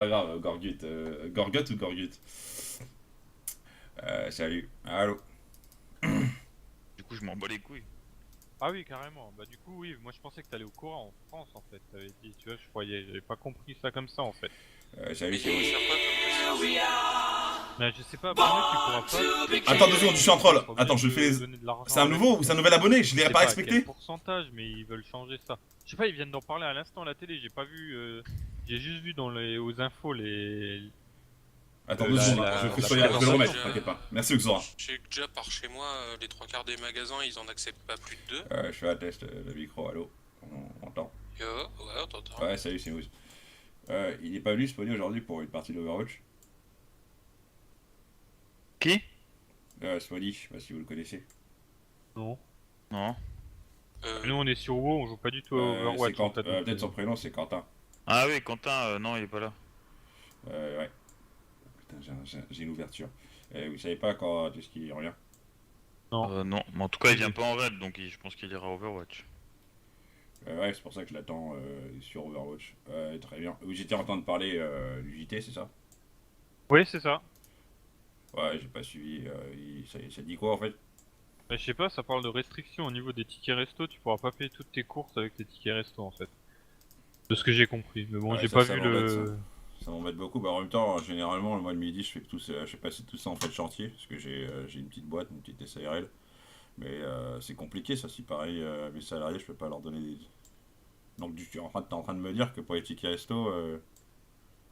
Pas grave, Gorgut. Gorgut ou Gorgut? Salut. Allô. Du coup, je m'en bats les couilles. Ah oui, carrément. Bah du coup, oui, moi je pensais que t'allais au courant en France en fait. T'avais dit, tu vois, je croyais, j'avais pas compris ça comme ça en fait. Salut, Mais c'est ils vont Rouge. faire quoi comme précision? Mais je sais pas, pour moi tu pourras pas Attends deux payer secondes, je suis et en tu troll. seras obligé Attends, je fais. de donner de C'est l'argent un avec en nouveau ou c'est un nouvel contrepartie. abonné? Je Je l'ai sais pas pas à quel respecté? pourcentage, mais ils veulent changer ça. Je sais pas, ils viennent d'en parler à l'instant à la télé, j'ai pas vu, j'ai juste vu dans les aux infos Attends deux secondes, hein. Je Bah, fais la soigner, je vais le présentation. remettre, déjà, t'inquiète pas. Merci Xora. je sais que déjà par chez moi, les trois quarts des magasins, ils en acceptent pas plus de deux. Je fais un test de micro, allô. On entend. Yo, ouais, on t'entend. Ouais, salut, c'est Rouge. Il est pas venu spawner aujourd'hui pour une partie d'Overwatch. Qui? Smolly, je sais pas si vous le connaissez. Non. Non. Nous on est sur WoW, on joue pas du tout à C'est Overwatch en Quentin. fait. Donc, Peut-être son prénom, c'est Quentin. Ah oui, Quentin, non, il est pas là. Ouais. Putain, j'ai une ouverture. Vous savez pas quand est-ce qu'il revient? Non. Non, mais en tout cas, il vient pas en raid, donc je pense qu'il ira à Overwatch. Ouais, c'est pour ça que je l'attends sur Overwatch. Très bien. Oui, j'étais en train de parler du JT, c'est ça? Oui, c'est ça. Ouais, j'ai pas suivi. Ça dit quoi en fait? Bah, je sais pas, ça parle de restrictions au niveau des tickets resto, tu pourras pas payer toutes tes courses avec tes tickets resto en fait. De ce que j'ai compris. Mais bon, Ouais, j'ai ça, pas ça vu m'embête ça. le. Ça m'embête beaucoup. Bah, en même temps, généralement, le mois de midi, je fais tout ça, je fais passer tout ça en fait chantier. Parce que j'ai une petite boîte, une petite SARL. Mais c'est compliqué ça. Si pareil, mes salariés, je peux pas leur donner des. Donc, t'es en train de me dire que pour les tickets resto.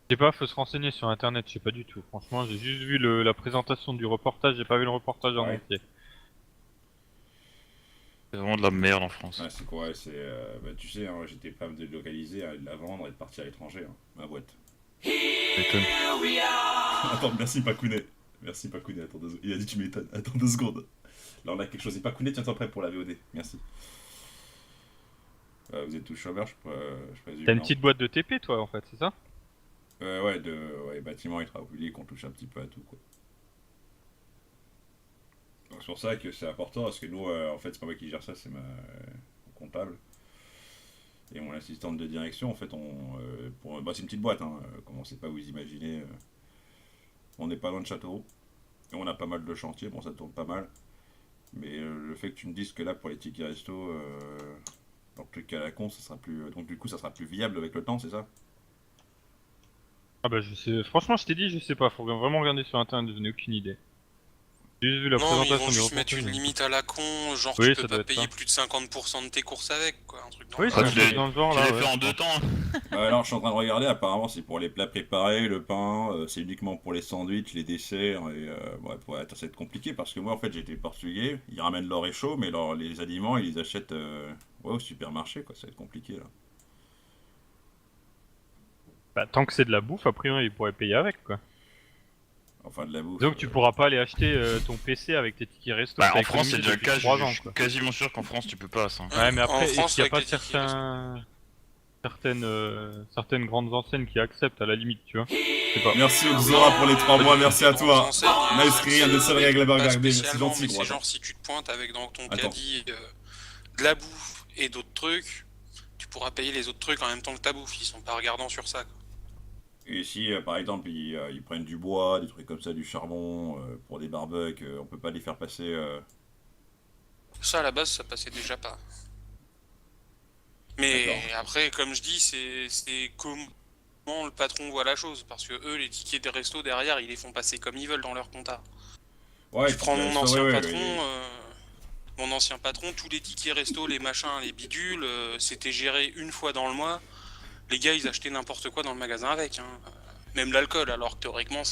Je sais pas, faut se renseigner sur internet, je sais pas du tout. Franchement, j'ai juste vu la présentation du reportage, j'ai pas vu le reportage en Ouais. entier. C'est vraiment de la merde en France. Ouais, c'est quoi? C'est. Bah, tu sais, hein, j'étais pas de localiser, de la vendre et de partir à l'étranger, hein, ma boîte. Ça m'étonne. Attends, merci Pakounet. Merci Pakounet, attends 2 secondes. Il a dit tu m'étonnes. Attends 2 secondes. Là on a quelque chose. Et Pakounet, tiens-toi prêt pour la VOD. Merci. Vous êtes tous chômeurs, je présume. T'as une Non. petite boîte de TP toi en fait, c'est ça? Ouais, ouais, bâtiment et travaux publics, on touche un petit peu à tout quoi. Donc c'est pour ça que c'est important parce que nous, en fait, c'est pas moi qui gère ça, c'est ma comptable. Et mon assistante de direction, en fait, bah, c'est une petite boîte, hein, commencez pas à vous imaginer. On n'est pas loin de Châteauroux. Et on a pas mal de chantiers, bon ça tourne pas mal. Mais le fait que tu me dises que là pour les tickets resto, dans le truc à la con, ça sera plus. Donc du coup ça sera plus viable avec le temps, c'est ça? Ah bah je sais, franchement je t'ai dit je sais pas, faut vraiment regarder sur internet, je n'ai aucune idée. J'ai juste vu la Non, mais ils vont présentation du juste mettre reportage. une limite à la con, genre tu Oui, peux ça pas doit être payer ça. plus de 50% de tes courses avec, quoi, un truc dans le Oui, genre. c'est Ah, un tu truc l'as dans le genre tu là, l'as ouais, fait en je deux pense. temps. Alors je suis en train de regarder, apparemment c'est pour les plats préparés, le pain, c'est uniquement pour les sandwichs, les desserts, et ouais, ça va être compliqué parce que moi en fait j'étais portugais, ils ramènent leur chaud, mais les aliments ils les achètent ouais, au supermarché quoi, ça va être compliqué là. Bah tant que c'est de la bouffe, après ils pourraient payer avec quoi. Enfin de la bouffe. Donc tu pourras pas aller acheter ton PC avec tes tickets resto que Bah, t'as en France, c'est économisé déjà le depuis cas, 3 je ans suis quoi. quasiment sûr qu'en France, tu peux pas ça. Ouais, mais En après, est-ce France, qu'il n'y a avec pas les tickets resto. certaines grandes enseignes qui acceptent à la limite, tu vois? Je sais pas. Merci Oxora pour les 3 Pas mois, des merci à grandes toi. enseignes, Nice rien de seul règle à pas regarder, c'est spécialement, gentil mais gros, c'est attends. genre si tu te pointes avec dans ton Attends. caddie de la bouffe et d'autres trucs, tu pourras payer les autres trucs en même temps que ta bouffe, ils sont pas regardants sur ça, quoi. Et si par exemple ils prennent du bois, des trucs comme ça, du charbon, pour des barbecues, on peut pas les faire passer. Ça à la base ça passait déjà pas. Mais D'accord. après, comme je dis, c'est comment le patron voit la chose, parce que eux, les tickets des restos derrière, ils les font passer comme ils veulent dans leur compta. Ouais, Je prends ticket resto, ouais, ouais, ouais. mon ancien patron, tous les tickets resto, les machins, les bidules, c'était géré une fois dans le mois. Les gars, ils achetaient n'importe quoi dans le magasin avec, hein. Même l'alcool, alors que théoriquement,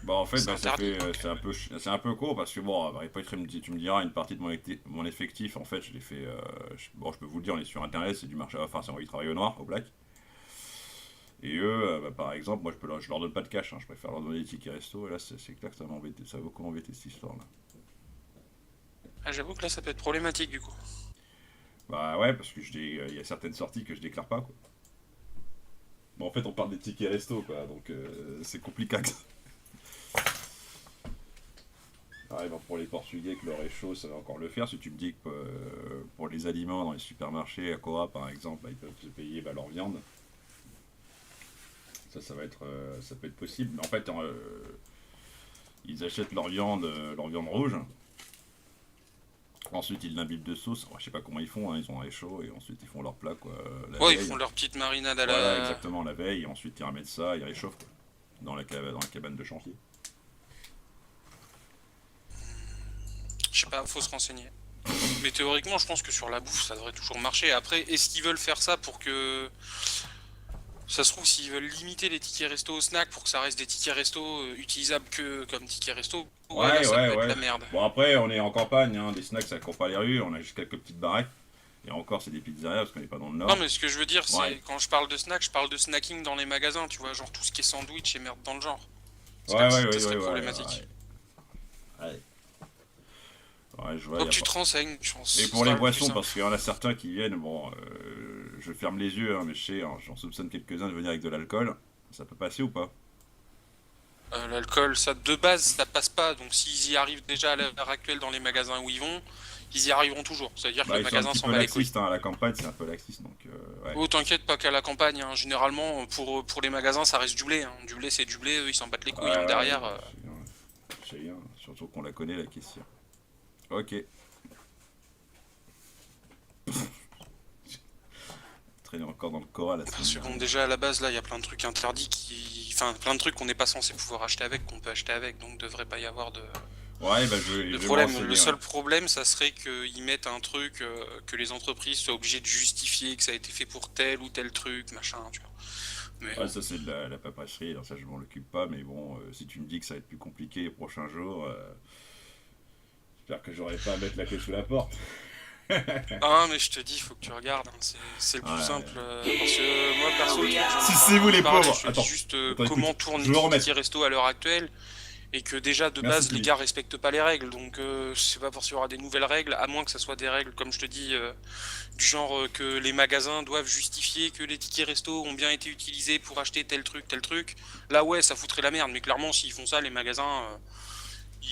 Bah en fait c'est bah, ça interdit. fait c'est un peu court parce que bon bah, après, tu me diras une partie de mon effectif en fait je l'ai fait bon je peux vous le dire on est sur internet c'est du marché enfin c'est ils travaillent au noir au black et eux bah, par exemple moi je leur donne pas de cash hein, je préfère leur donner des tickets resto et là c'est clair que ça m'embête ça va beaucoup m'embêter cette histoire là. Ah, j'avoue que là, ça peut être problématique du coup. Bah ouais parce que il y a certaines sorties que je déclare pas quoi. Bon en fait on parle des tickets resto quoi donc c'est compliqué. Ouais, bon, pour les Portugais, que le réchaud, ça va encore le faire. Si tu me dis que pour les aliments dans les supermarchés, à Cora par exemple, bah, ils peuvent se payer bah, leur viande, Ça va être, ça peut être possible. Mais en fait, ils achètent leur viande rouge. Ensuite, ils l'imbibent de sauce. Alors, je sais pas comment ils font, hein, ils ont un réchaud et ensuite ils font leur plat quoi. La Ouais, ils veille. font leur petite marinade à Voilà, la. exactement la veille. Et ensuite, ils remettent ça, ils réchauffent quoi, dans dans la cabane de chantier. Je sais pas, faut se renseigner. Mais théoriquement, je pense que sur la bouffe, ça devrait toujours marcher. Après, est-ce qu'ils veulent faire ça pour que. Ça se trouve, s'ils veulent limiter les tickets resto au snack pour que ça reste des tickets resto utilisables que comme tickets resto, ouais, là, ça peut être la merde. Bon, après, on est en campagne, hein, des snacks ça court pas les rues, on a juste quelques petites baraques. Et encore, c'est des pizzerias parce qu'on n'est pas dans le nord. Non, mais ce que je veux dire, c'est Ouais. quand je parle de snack, je parle de snacking dans les magasins, tu vois, genre tout ce qui est sandwich et merde dans le genre. Ouais, Ça ouais, serait ouais, problématique. Ouais. Ouais, je vois. Donc y a tu pas- te renseignes, je pense. Et Ce pour sera les le plus boissons, simple. parce qu'il y en a certains qui viennent, bon, je ferme les yeux, hein, mais je sais, hein, j'en soupçonne quelques-uns de venir avec de l'alcool. Ça peut passer ou pas? L'alcool, ça de base, ça passe pas. Donc s'ils y arrivent déjà à l'heure actuelle dans les magasins où ils vont, ils y arriveront toujours. C'est-à-dire que Bah, le ils sont un magasin petit s'en peu bat les couilles. laxistes, hein, à la campagne, c'est un peu laxiste, donc ouais. Oh, t'inquiète pas qu'à la campagne, hein, généralement, pour les magasins, ça reste du blé. Hein. Du blé, c'est du blé, eux, ils s'en battent les couilles. Ouais, Hein, ouais, derrière, je sais bien, surtout qu'on la connaît, la caissière. Ok. Traîner encore dans le Cora la parce que semaine bon, dernière. déjà à la base, là, il y a plein de trucs interdits qui. Enfin, plein de trucs qu'on n'est pas censé pouvoir acheter avec, qu'on peut acheter avec, donc devrait pas y avoir de Ouais, bah je vais me problème. renseigner, Le seul ouais. problème, ça serait qu'ils mettent un truc, que les entreprises soient obligées de justifier que ça a été fait pour tel ou tel truc, machin, tu vois. Mais Ouais, ça c'est de la paperasserie, alors ça je m'en occupe pas, mais bon, si tu me dis que ça va être plus compliqué les prochains jours, j'espère que j'aurai pas à mettre la clé sous la porte. ah, mais je te dis, il faut que tu regardes, hein, c'est le plus Ouais. simple. Parce que moi, perso, le truc, Si c'est vous les parler, pauvres. je te Attends, dis juste attends, comment écoute, tournent je vais les remettre. tickets resto à l'heure actuelle. Et que déjà de Merci, base les Philippe. gars respectent pas les règles, donc je sais pas pour s'il y aura des nouvelles règles, à moins que ça soit des règles, comme je te dis, du genre que les magasins doivent justifier que les tickets resto ont bien été utilisés pour acheter tel truc, tel truc. Là ouais, ça foutrait la merde, mais clairement s'ils font ça, les magasins,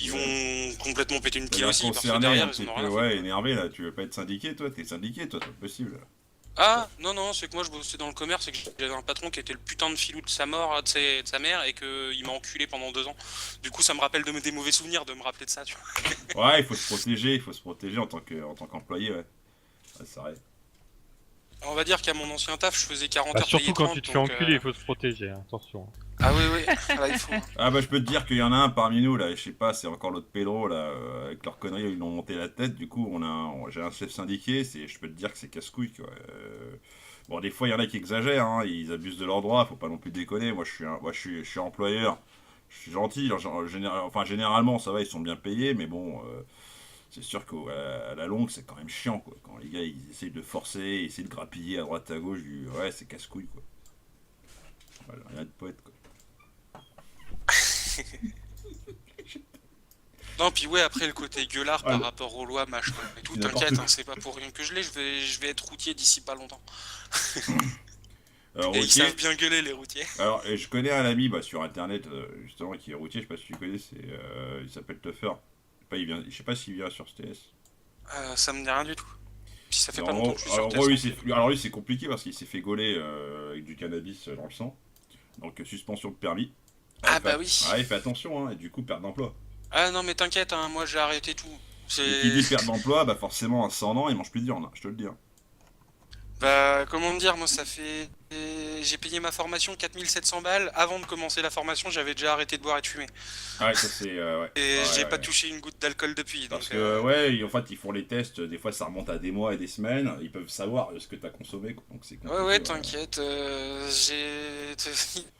ils vont complètement péter une T'as pile l'air aussi, parce que concerné, derrière un ils petit en ont peu, rien à foutre. ouais, énervé là. Tu veux pas être syndiqué, toi? T'es syndiqué, toi, c'est pas possible. Ah, non, non, c'est que moi je bossais dans le commerce et que j'avais un patron qui était le putain de filou de sa mort, de sa mère, et qu'il m'a enculé pendant 2 ans. Du coup, ça me rappelle des mauvais souvenirs de me rappeler de ça, tu vois. Ouais, il faut se protéger en tant qu'employé, ouais. Ouais, c'est vrai. On va dire qu'à mon ancien taf, je faisais 40 Bah, heures surtout payées quand 30, tu te fais donc, enculer, il faut se protéger, hein, attention. Ah oui, oui, là, il faut. Ah bah je peux te dire qu'il y en a un parmi nous là, je sais pas, c'est encore l'autre Pedro là, avec leurs conneries, ils l'ont monté la tête, du coup j'ai un chef syndiqué, je peux te dire que c'est casse-couille quoi. Bon des fois il y en a qui exagèrent, hein, ils abusent de leurs droits, faut pas non plus déconner, je suis employeur, je suis gentil, enfin généralement ça va, ils sont bien payés, mais bon, c'est sûr qu'à la longue c'est quand même chiant quoi, quand les gars ils essayent de forcer, ils essayent de grappiller à droite à gauche, ouais c'est casse-couille quoi. Voilà, rien de poète quoi. Non, puis ouais, après le côté gueulard Ah, par le- rapport aux lois, machin et tout, N'importe t'inquiète, quoi. hein, c'est pas pour rien que je l'ai, je vais être routier d'ici pas longtemps. Alors, Et ils routier, savent bien gueuler, les routiers. alors, et je connais un ami bah, sur internet justement qui est routier, je sais pas si tu connais, il s'appelle Tuffer. Je sais pas s'il vient sur STS. Ça me dit rien du tout. Puis ça fait En pas longtemps gros, que je suis sur alors, TS. gros, Donc, alors lui c'est compliqué parce qu'il s'est fait gauler avec du cannabis dans le sang. Donc suspension de permis. Ah Fait- bah oui. Ouais, il fait attention, hein, et du coup perte d'emploi. Ah non, mais t'inquiète, hein, moi j'ai arrêté tout. Et qui dit C'est. perte d'emploi, bah forcément à 100 ans il mange plus de viande, hein, je te le dis. Hein. Bah, comment dire, moi ça fait. J'ai payé ma formation 4700 balles. Avant de commencer la formation, j'avais déjà arrêté de boire et de fumer. Ouais, ça c'est. Ouais. Et Ouais, j'ai ouais, pas ouais. touché une goutte d'alcool depuis. Parce Donc, que, ouais, en fait, ils font les tests, des fois ça remonte à des mois et des semaines, ils peuvent savoir ce que t'as consommé, quoi. Donc c'est Ouais, compliqué. ouais, t'inquiète.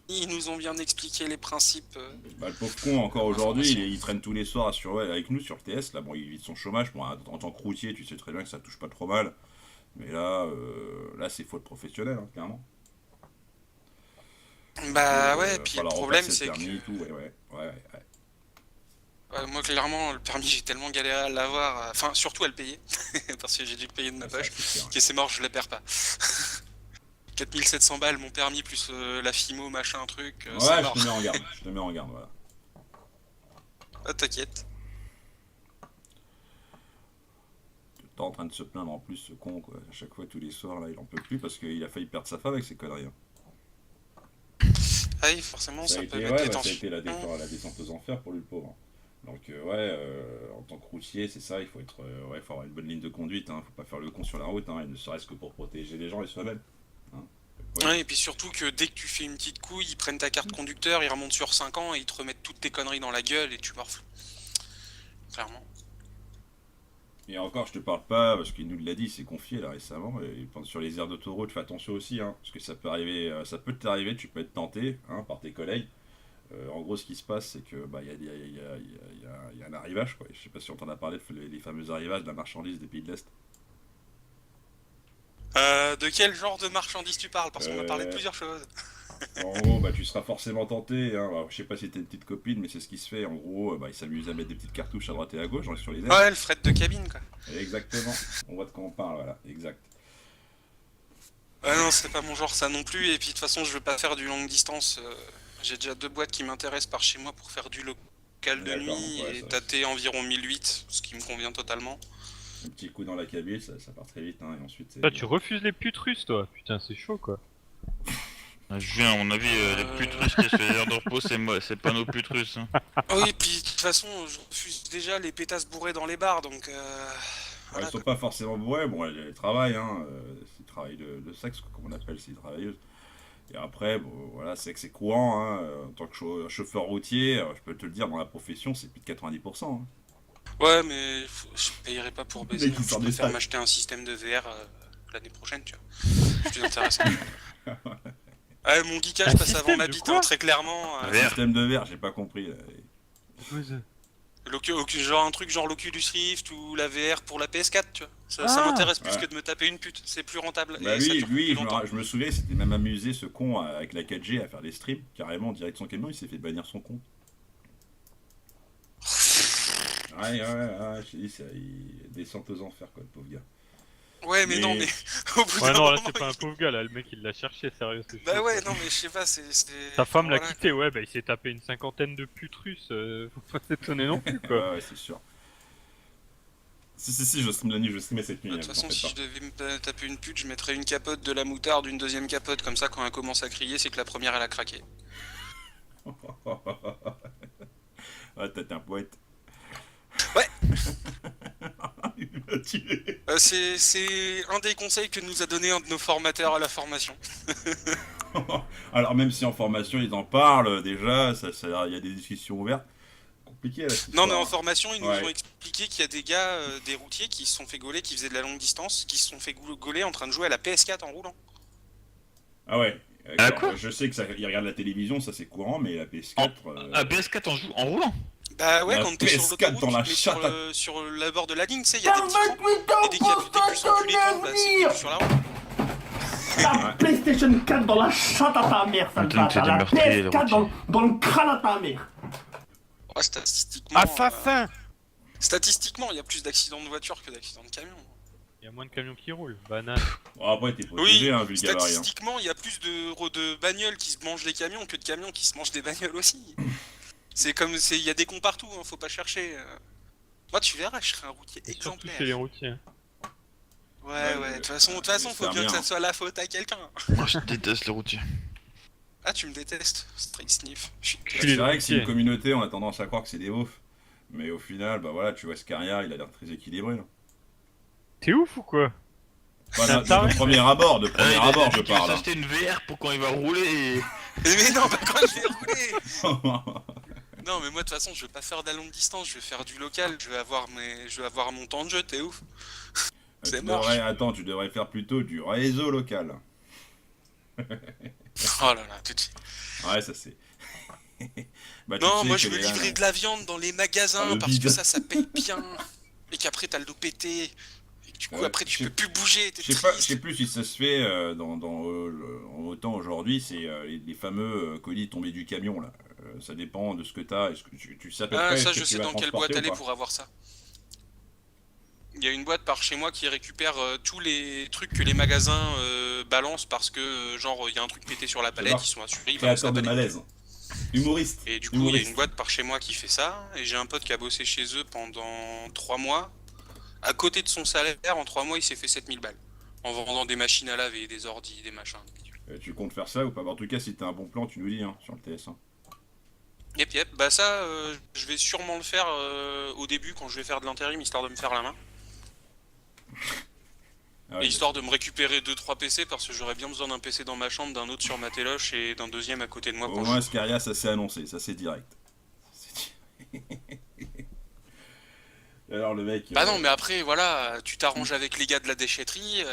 Ils nous ont bien expliqué les principes. Bah, le pauvre con, encore aujourd'hui, Information. il traîne tous les soirs ouais, avec nous sur TS. Là, bon, il vit de son chômage. Bon, en tant que routier, tu sais très bien que ça touche pas trop mal. Mais là c'est faute professionnelle, hein, clairement. Bah ouais, puis le Falloir problème repasser c'est le que. permis et tout, ouais. Moi, clairement, le permis, j'ai tellement galéré à l'avoir. Enfin, surtout à le payer. Parce que j'ai dû le payer de ma Ah, ça, poche. c'est clair. Que c'est mort, je la perds pas. 4700 balles, mon permis, plus la FIMO, machin, truc. C'est Ouais, mort. je te mets en garde, voilà. Ah, t'inquiète. T'es en train de se plaindre en plus, ce con, quoi. À chaque fois, tous les soirs, là, il en peut plus parce qu'il a failli perdre sa femme avec ses conneries. Hein. Ah oui, forcément, Ça a ça été, peut ouais, mettre bah, des ça a tensions. été la descente aux enfers pour lui, le pauvre. Donc, en tant que routier, c'est ça, il faut être, faut avoir une bonne ligne de conduite, hein, faut pas faire le con sur la route, hein, et ne serait-ce que pour protéger les gens et soi-même. Hein. Ouais. Ouais, et puis surtout que dès que tu fais une petite couille, ils prennent ta carte conducteur, ils remontent sur 5 ans et ils te remettent toutes tes conneries dans la gueule et tu morfles. Clairement. Et encore, je te parle pas, parce qu'il nous l'a dit, il s'est confié là récemment, et sur les aires d'autoroute, fais attention aussi, hein, parce que ça peut arriver, ça peut t'arriver, tu peux être tenté hein, par tes collègues. En gros, ce qui se passe, c'est que bah, y a un arrivage, quoi. Je sais pas si on t'en a parlé, les fameux arrivages de la marchandise des pays de l'Est. De quel genre de marchandise tu parles? Parce qu'on m'a parlé de Euh, plusieurs choses. En gros, bah, tu seras forcément tenté. Hein. Alors, je sais pas si t'es une petite copine, mais c'est ce qui se fait. En gros, bah, ils s'amusent à mettre des petites cartouches à droite et à gauche sur les airs. Ouais, le fret de cabine, quoi. Exactement. On voit de quoi on parle, voilà. Exact. Ouais, non, c'est pas mon genre, ça non plus. Et puis, de toute façon, je veux pas faire du longue distance. J'ai déjà 2 boîtes qui m'intéressent par chez moi pour faire du local de D'accord, nuit ouais, et ça- tâter environ 1008, ce qui me convient totalement. Un petit coup dans la cabine, ça part très vite. Hein, et ensuite, c'est. Toi, tu refuses les putes russes, toi. Putain, c'est chaud, quoi. Julien, à mon avis, les putes russes qui se fait l'air de repos, c'est pas nos putes russes. Hein. Oui, puis de toute façon, je refuse déjà les pétasses bourrées dans les bars, donc Ouais, voilà, ils sont quoi. pas forcément bourrés, bon, elles travaillent, hein, c'est le travail de sexe, comme on appelle ces travailleuses. Et après, bon, voilà, c'est que c'est courant, hein, en tant que chauffeur routier, je peux te le dire, dans la profession, c'est plus de 90%. Hein. Ouais, mais je payerai pas pour Le baiser. mec, il Je sort des préfère sacs. m'acheter un système de VR l'année prochaine, tu vois. Je suis plus intéressant. Ouais, mon geekage Un passe avant système ma de bite, quoi hein, très clairement. Un VR. système de verre, j'ai pas compris. Là. Genre un truc genre l'Oculus Rift ou la VR pour la PS4, tu vois. Ça Ah. m'intéresse plus Ouais. que de me taper une pute. C'est plus rentable Bah et ça lui, dure plus longtemps. je me souviens, il s'était même amusé, ce con, avec la 4G, à faire des streams, carrément, direct de son camion, il s'est fait bannir son compte. Ouais, je t'ai dit, il descend aux enfers, quoi, le pauvre gars. Ouais, mais non, Mais- mais au bout Ouais, d'un non, là, moment, c'est pas un pauvre gars, là. Le mec, il l'a cherché, sérieux, c'est chaud. Bah ouais, quoi. non, mais je sais pas, c'est. Sa femme l'a voilà, quitté, ouais, bah il s'est tapé une cinquantaine de putes russes. Faut pas s'étonner non plus, quoi. Ouais, c'est sûr. Si, je stream la nuit, je streamais cette nuit. De toute hein, façon, vous en si faites je devais me taper une pute, je mettrais une capote, de la moutarde, une deuxième capote, comme ça, quand elle commence à crier, c'est que la première, elle a craqué. pas. Ah, t'es un poète. Ouais. Il m'a tué. C'est un des conseils que nous a donné un de nos formateurs à la formation. Alors même si en formation ils en parlent déjà, il y a des discussions ouvertes. Compliqué là. cette Non, mais en histoire. formation, ils nous Ouais. ont expliqué qu'il y a des gars, des routiers, qui se sont fait gauler, qui faisaient de la longue distance, qui se sont fait gauler en train de jouer à la PS4 en roulant. Ah ouais. Ah, quoi Je sais que ils regardent la télévision, ça c'est courant, mais la PS4. Ah, PS4 en roulant. Bah ouais, La quand t'es sur PS4 l'autoroute, dans la mais sur chatte le, sur le bord de la ligne, tu sais, il y a des petits trous. Et dès qu'il y a plus enculés tombent, bah, c'est plus sur la route. La PlayStation 4 dans la chatte à ta mère, sale Putain, bâtard. t'es La meurtrier, PS4 dans le crâne à ta mère. Ouais, statistiquement, Assassin statistiquement, il y a plus d'accidents de voiture que d'accidents de camion. Il y a moins de camions qui roulent, banane. Bon, après t'es protégé, hein, vu le gabarit. Hein. Statistiquement, il y a plus de bagnoles qui se mangent les camions que de camions qui se mangent des bagnoles aussi. C'est comme, il y a des cons partout, hein, faut pas chercher. Moi, tu verras, je serai un routier Surtout exemplaire. chez les routiers. Ouais, de toute façon, faut bien que ça soit la faute à quelqu'un. Moi, je déteste les routiers. Ah, tu me détestes, Street Sniff. Je suis C'est vrai que c'est une routiers. communauté, on a tendance à croire que c'est des beaufs. Mais au final, bah voilà, tu vois Scaria, il a l'air très équilibré. Là. T'es ouf ou quoi? Voilà, taré. de premier abord, je Il va parle. hein. s'acheter une VR pour quand il va rouler et... Mais non, pas quand je vais rouler. Non, mais moi, de toute façon, je vais pas faire de la longue distance, je vais faire du local, je vais avoir mon temps de jeu, t'es ouf. C'est mort. Attends, tu devrais faire plutôt du réseau local. Oh là là, tout de suite. Ouais, ça c'est. Bah, tu Non, sais moi que je veux les- livrer de la viande dans les magasins Ah, le parce bide. que ça paye bien. Et qu'après t'as le dos pété. Et que du coup Ouais, après tu je sais- peux plus bouger, t'es Je sais triste. plus si ça se fait en autant aujourd'hui, c'est les fameux colis tombés du camion là. Ça dépend de ce que t'as. Est-ce que tu sais à peu Ah, près ça ce que je tu sais vas dans quelle transporter boîte ou aller pas pour avoir ça. Il y a une boîte par chez moi qui récupère tous les trucs que les magasins balancent parce que genre il y a un truc pété sur la palette, marche. ils sont assurés, ils balancent Créateur la de palette. malaise. Humoriste. Et du coup il y a Humoriste. une boîte par chez moi qui fait ça, et j'ai un pote qui a bossé chez eux pendant 3 mois. À côté de son salaire, en 3 mois il s'est fait 7000 balles. En vendant des machines à laver, des ordis, des machins. Tu comptes faire ça ou pas? Bah, en tout cas, si t'as un bon plan, tu nous dis, hein, sur le TS1. Yep, bah ça, je vais sûrement le faire au début quand je vais faire de l'intérim, histoire de me faire la main. Ah ouais, Et histoire de me récupérer 2-3 PC, parce que j'aurais bien besoin d'un PC dans ma chambre, d'un autre sur ma téloche et d'un deuxième à côté de moi au pour moins, jouer. Scaria, ça s'est annoncé, ça c'est direct. Alors le mec. Bah non, mais après, voilà, tu t'arranges avec les gars de la déchetterie,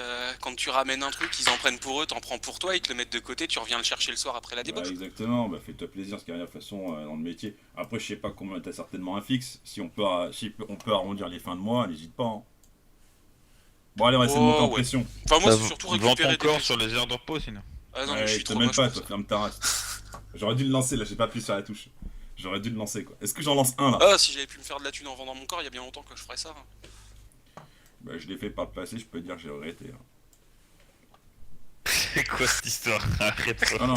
quand tu ramènes un truc, ils en prennent pour eux, t'en prends pour toi, ils te le mettent de côté, tu reviens le chercher le soir après la Bah, débauche. exactement, bah fais-toi plaisir, Scaria, de toute façon, dans le métier. Après, je sais pas combien, t'as certainement un fixe. Si on peut, on peut arrondir les fins de mois, n'hésite pas. Hein. Bon, allez, on va essayer de monter en Oh, ouais. pression. Enfin, moi, Ça c'est surtout vend récupérer ton des corps PC. sur les heures de repos sinon. Ah non, mais je Ouais, suis je te trop même moche pas, pour toi, ça. ferme ta race. J'aurais dû le lancer, là, j'ai pas appuyé sur la touche. J'aurais dû le lancer, quoi. Est-ce que j'en lance un, là? Ah, si j'avais pu me faire de la thune en vendant mon corps, il y a bien longtemps que je ferais ça. Hein. Bah, je l'ai fait par le passé, je peux dire que j'ai regretté. Hein. C'est quoi cette histoire? Arrête Ah non.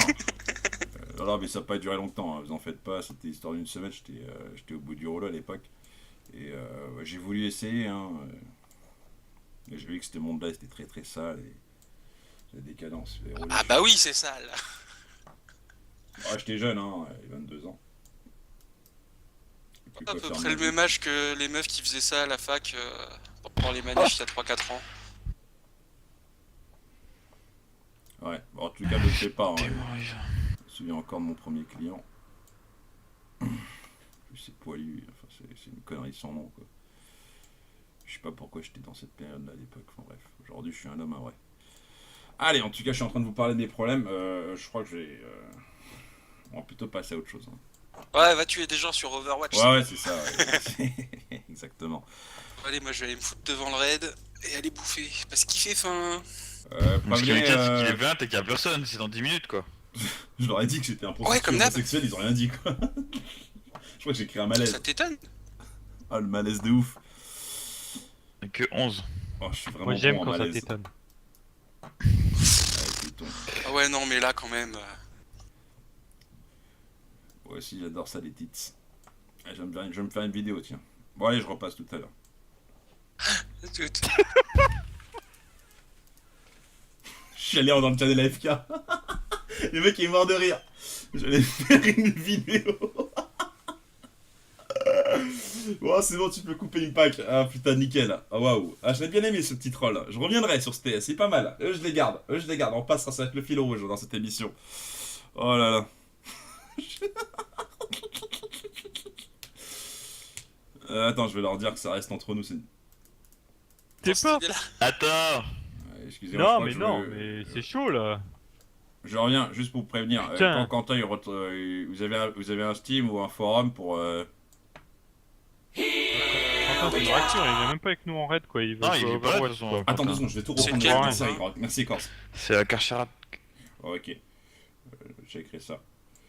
Non, mais ça n'a pas duré longtemps, hein, vous en faites pas, c'était l'histoire d'une semaine, j'étais au bout du rouleau à l'époque. Et ouais, j'ai voulu essayer, hein. Mais j'ai vu que ce monde-là, c'était très très sale et la décadence. Les rouleaux, Ah bah oui, c'est sale. Ah, j'étais jeune, hein, 22 ans. Et puis, À quoi peu faire près le de ma même âge que les meufs qui faisaient ça à la fac pendant les manifs il y a 3-4 ans. vie? Ouais, bon, en tout cas, ne le fais pas. Hein, T'es je mort, me souviens encore de mon premier client. C'est poilu, enfin, c'est une connerie sans nom, quoi. Je sais pas pourquoi j'étais dans cette période-là à l'époque. Enfin bref, aujourd'hui je suis un homme, vrai. Allez, en tout cas, je suis en train de vous parler des problèmes. Je crois que on va plutôt passer à autre chose. Hein. Ouais, va tuer des gens sur Overwatch. Ouais, c'est ça. Ouais. Exactement. Allez, moi je vais aller me foutre devant le raid et aller bouffer. Parce qu'il fait faim. Ce qui est Prévenez, c'est qu'il est 20 et qu'il y a personne, c'est dans 10 minutes quoi. je leur ai dit que j'étais un Ouais, prostitué comme d'hab. homosexuel, ils ont rien dit, quoi. Je crois que j'ai créé un malaise. Ça t'étonne? Ah, le malaise de ouf. Et que 11. Oh, je suis vraiment Moi j'aime bon en quand ça malaise. t'étonne. Ouais, Pluton. Ah ouais, non, mais là quand même. Moi aussi, j'adore ça, les tits. Ah, je vais me faire une vidéo, tiens. Bon, allez, je repasse tout à l'heure. Tout- Je suis allé dans le channel AFK. Le mec est mort de rire. J'allais faire une vidéo. Bon, c'est bon, tu peux couper une pack. Ah putain, nickel. Ah waouh. Ah, j'avais bien aimé ce petit troll. Je reviendrai sur ce TS, c'est pas mal. Eux, je les garde. On passera, ça va être le fil rouge dans cette émission. Oh là là. Attends, je vais leur dire que ça reste entre nous. T'es dans cette pas. idée-là. Attends. Excusez-moi. je Non crois mais que non, mais c'est chaud là. Je reviens juste pour vous prévenir. Putain. Quand Quentin, vous avez un Steam ou un forum pour. Enfin, c'est une réaction, il vient même pas avec nous en raid quoi. Il va Non, il jouer à est pas là, de Overwatch, toute façon. quoi. Attends 2 secondes, je vais tout C'est reprendre. lequel, Merci, ça Corse. Merci, Corse. C'est la Carcharat. Oh, ok. J'ai écrit ça.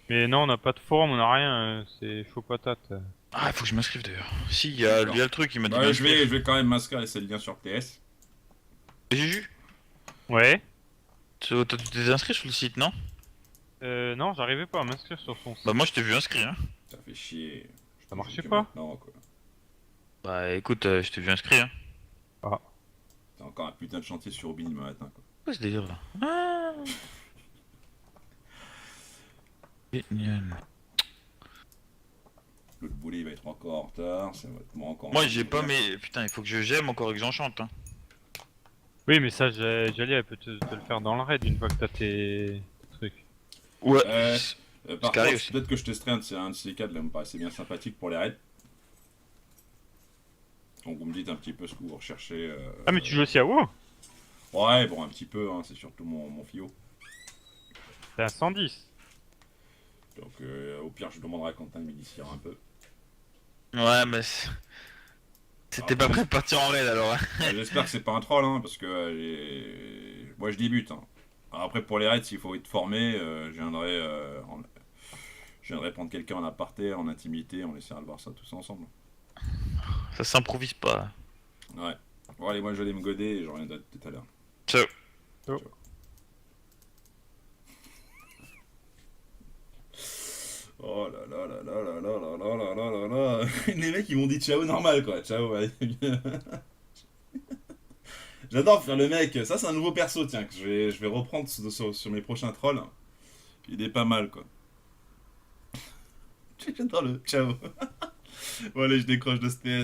Mais non, on a pas de forum, on a rien, c'est chaud patate. Ah, il faut que je m'inscrive d'ailleurs. Si, il y a le truc, il m'a dit. Ouais, m'inscrire. je vais quand même m'inscrire et c'est le lien sur TS. Juju, Ouais. tu t'es inscrit sur le site, non? Non, j'arrivais pas à m'inscrire sur son site. Bah, moi je t'ai vu inscrit, hein. Ça fait chier. Ça marchait Que pas. maintenant, quoi. Bah, écoute, je t'ai vu inscrit, hein. T'as encore un putain de chantier sur Robin le matin, quoi. Quoi ce délire là? Ah. Génial. L'autre boulet il va être encore en retard. Ça va être encore. Moi j'ai pas mes. Putain, il faut que j'aime encore et que j'enchante, hein. Oui, mais ça, Jali, elle peut te le faire dans le raid une fois que t'as tes trucs. Ouais. Par carré contre, aussi. peut-être que je testerai un de ces quatre là, me paraissait bien sympathique pour les raids. Donc vous me dites un petit peu ce que vous recherchez. Ah, mais tu joues aussi à WoW? Ouais, bon, un petit peu, hein, c'est surtout mon fio. T'es à 110. Donc au pire, je demanderai à Quentin de m'initier un peu. Ouais, mais. C'était pas prêt de partir en raid alors, hein. J'espère que c'est pas un troll, hein, parce que moi je débute. Hein. Alors, après, pour les raids, s'il faut être formé, je viendrai prendre quelqu'un en aparté, en intimité, on essaiera de voir ça tous ensemble. Ça s'improvise pas. Ouais. Bon, allez, moi je vais aller me goder et je reviendrai tout à l'heure. Ciao. Oh là là là là là là là là là là là là. Les mecs ils m'ont dit ciao normal quoi, ciao allez. J'adore faire le mec. Ça, c'est un nouveau perso, tiens, que je vais reprendre sur mes prochains trolls. Il est pas mal, quoi. J'adore le. Ciao. Bon, allez, je décroche de ce PS.